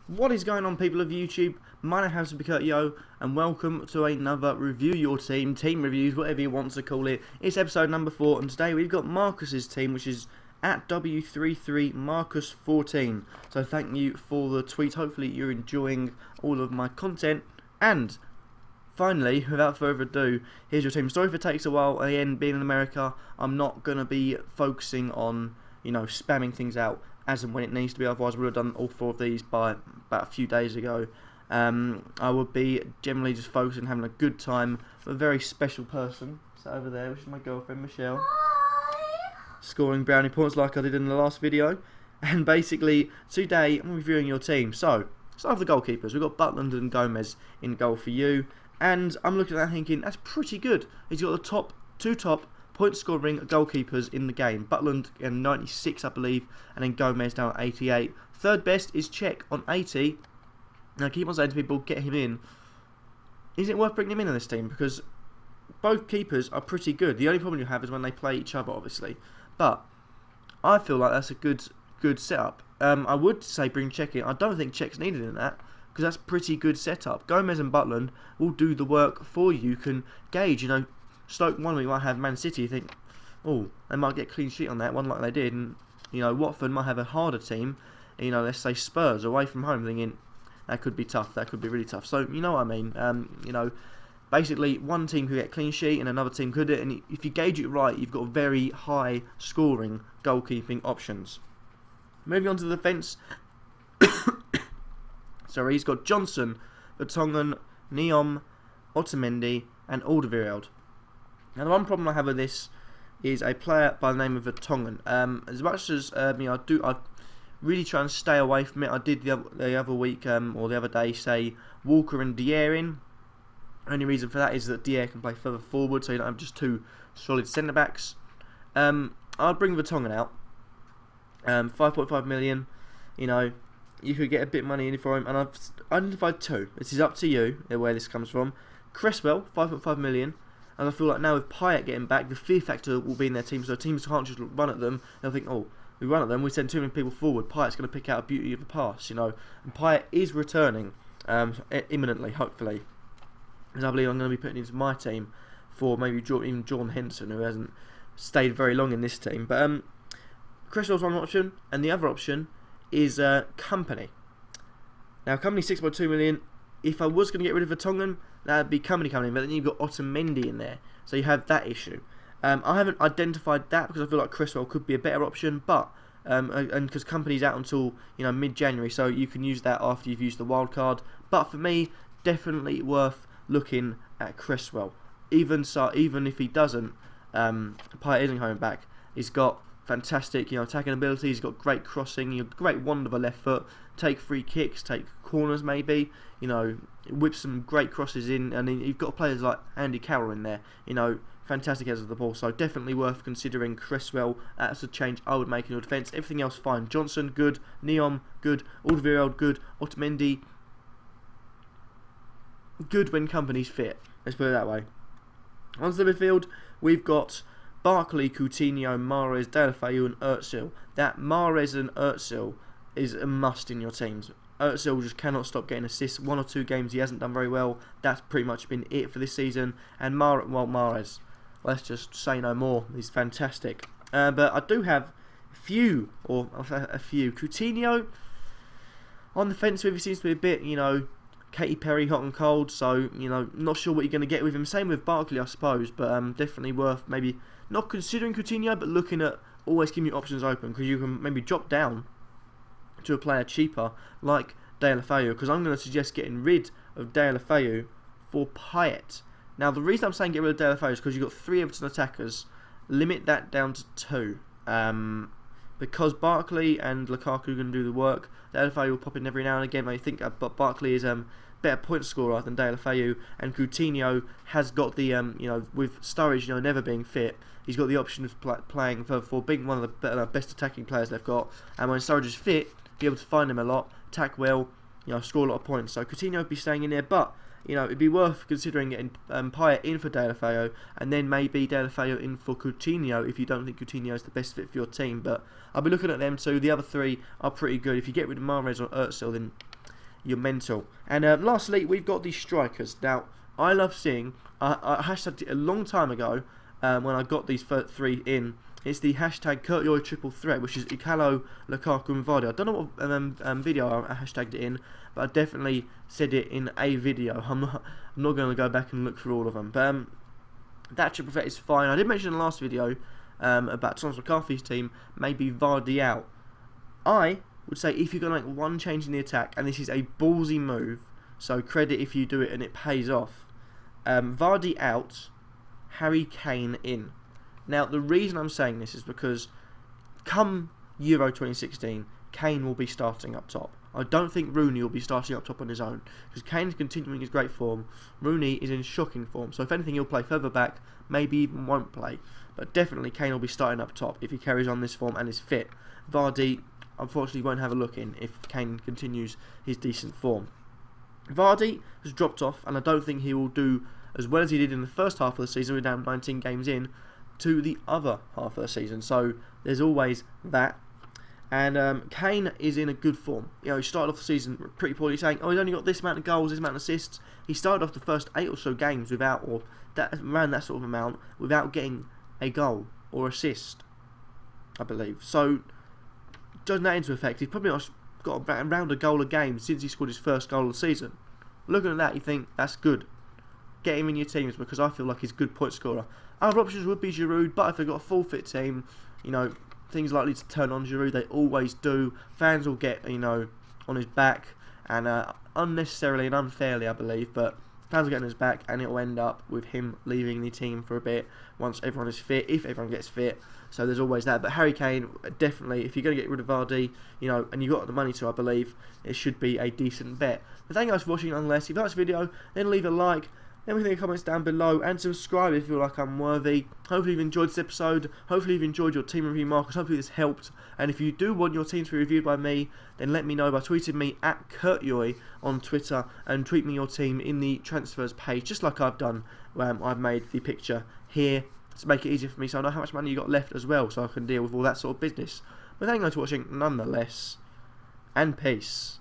What is going on, people of YouTube? My name is Kurtyoy, and welcome to another Review Your Team, Team Reviews, whatever you want to call it. It's episode number 4, and today we've got Marcus's team, which is at W33Marcus14. So thank you for the tweet. Hopefully you're enjoying all of my content. And finally, without further ado, here's your team. Sorry if it takes a while. Again, being in America, I'm not going to be focusing on, spamming things out as and when it needs to be. Otherwise, I would have done all 4 of these by about a few days ago. I would be generally just focusing on having a good time with a very special person sat over there, which is my girlfriend Michelle. Hi. Scoring brownie points like I did in the last video. And basically, today I'm reviewing your team. So, start with the goalkeepers. We've got Butland and Gomez in goal for you. And I'm looking at that thinking, that's pretty good. He's got the two top point scoring goalkeepers in the game. Butland at 96, I believe, and then Gomez down at 88. Third best is Czech on 80. Now, I keep on saying to people, get him in. Is it worth bringing him in this team? Because both keepers are pretty good. The only problem you have is when they play each other, obviously. But I feel like that's a good setup. I would say bring Czech in. I don't think Czech's needed in that, because that's pretty good setup. Gomez and Butland will do the work for you. You can gauge, Stoke one week might have Man City. You think, oh, they might get a clean sheet on that one like they did. And, Watford might have a harder team. Let's say Spurs away from home, thinking, that could be tough. That could be really tough. So, you know what I mean. Basically, one team could get a clean sheet and another team could. And if you gauge it right, you've got very high scoring goalkeeping options. Moving on to the defence. Sorry, he's got Johnson, Vertonghen, Neom, Otamendi, and Alderweireld. Now, the one problem I have with this is a player by the name of Vertonghen. As much as I really try and stay away from it. I did the other week or the other day say Walker and Dier in. Only reason for that is that Dier can play further forward, so you don't have just 2 solid centre backs. I'll bring Vertonghen out. 5.5 million. You could get a bit of money in for him, and I've identified 2. This is up to you where this comes from. Cresswell, 5.5 million. And I feel like now with Payet getting back, the fear factor will be in their team, so teams can't just run at them. They'll think, oh, we run at them, we send too many people forward. Payet's going to pick out a beauty of a pass, And Payet is returning imminently, hopefully. Because I believe I'm going to be putting into my team for maybe even Jordan Henderson, who hasn't stayed very long in this team. But Cresswell's one option, and the other option is Company. Now, Company 6.2 million. If I was going to get rid of Vertonghen, that would be Company coming in, but then you've got Otamendi in there, so you have that issue. I haven't identified that because I feel like Cresswell could be a better option, but and because Company's out until mid-January, so you can use that after you've used the wildcard. But for me, definitely worth looking at Cresswell. Even if he doesn't, Payet isn't coming back. He's got fantastic, attacking ability. He's got great crossing. Great wand of a left foot. Take free kicks, take corners maybe. Whip some great crosses in, and then you've got players like Andy Carroll in there. Fantastic heads of the ball. So definitely worth considering Cresswell. That's a change I would make in your defence. Everything else fine. Johnson good, Neom good, Alderweireld good, Otamendi good when Company's fit. Let's put it that way. Onto the midfield, we've got Barkley, Coutinho, Mahrez, Deulofeu and Özil. That Mahrez and Özil is a must in your teams. Özil just cannot stop getting assists. 1 or 2 games he hasn't done very well. That's pretty much been it for this season. And Mahrez, let's just say no more. He's fantastic. But I do have a few. Coutinho on the fence with. He seems to be a bit, Katy Perry hot and cold. So, not sure what you're going to get with him. Same with Barkley, I suppose. But definitely worth maybe not considering Coutinho, but looking at always keeping your options open, because you can maybe drop down to a player cheaper like Deulofeu, because I'm going to suggest getting rid of Deulofeu for Payet. Now, the reason I'm saying get rid of Deulofeu is because you've got 3 Everton attackers. Limit that down to 2. Because Barkley and Lukaku are going to do the work. Deulofeu will pop in every now and again. I think Barkley is better point scorer than Deulofeu, and Coutinho has got the with Sturridge never being fit, he's got the option of playing for being one of the best attacking players they've got, and when Sturridge is fit, be able to find him a lot, attack well, score a lot of points. So Coutinho would be staying in there, but it'd be worth considering getting Payet in for Deulofeu, and then maybe Deulofeu in for Coutinho if you don't think Coutinho is the best fit for your team. But I'll be looking at them too. The other 3 are pretty good. If you get rid of Mahrez or Özil, then you're mental. And lastly, we've got the strikers. Now, I love seeing, I hashtagged it a long time ago when I got these three in. It's the hashtag Kurtyoy triple threat, which is Ikalo, Lukaku and Vardy. I don't know what video I hashtagged it in, but I definitely said it in a video. I'm not going to go back and look through all of them. But that triple threat is fine. I did mention in the last video about Thomas McCarthy's team, maybe Vardy out. I would say if you're going to make one change in the attack, and this is a ballsy move, so credit if you do it and it pays off. Vardy out, Harry Kane in. Now, the reason I'm saying this is because come Euro 2016, Kane will be starting up top. I don't think Rooney will be starting up top on his own, because Kane's continuing his great form. Rooney is in shocking form, so if anything he'll play further back, maybe even won't play. But definitely Kane will be starting up top if he carries on this form and is fit. Vardy, unfortunately, won't have a look in if Kane continues his decent form. Vardy has dropped off, and I don't think he will do as well as he did in the first half of the season. We're down 19 games in to the other half of the season, so there's always that. And Kane is in a good form. You know, he started off the season pretty poorly, saying, "Oh, he's only got this amount of goals, this amount of assists." He started off the first 8 or so games without, or around that sort of amount, without getting a goal or assist, I believe. So, judging that into effect, he's probably got around a goal a game since he scored his first goal of the season. Looking at that, you think that's good. Get him in your teams, because I feel like he's a good point scorer. Other options would be Giroud, but if they've got a full fit team, you know, things likely to turn on Giroud. They always do. Fans will get, you know, on his back, and unnecessarily and unfairly, I believe, but fans will get on his back, and it will end up with him leaving the team for a bit once everyone is fit, if everyone gets fit. So there's always that. But Harry Kane, definitely, if you're going to get rid of Vardy, you know, and you've got the money to, I believe, it should be a decent bet. But thank you guys for watching. Nonetheless, if you like this video, then leave a like. Let me know in the comments down below, and subscribe if you feel like I'm worthy. Hopefully you've enjoyed this episode. Hopefully you've enjoyed your team review markers. Hopefully this helped. And if you do want your team to be reviewed by me, then let me know by tweeting me at Kurtyoy on Twitter, and tweet me your team in the transfers page, just like I've done. I've made the picture here to make it easier for me, so I know how much money you got left as well, so I can deal with all that sort of business. But thank you guys for watching nonetheless, and peace.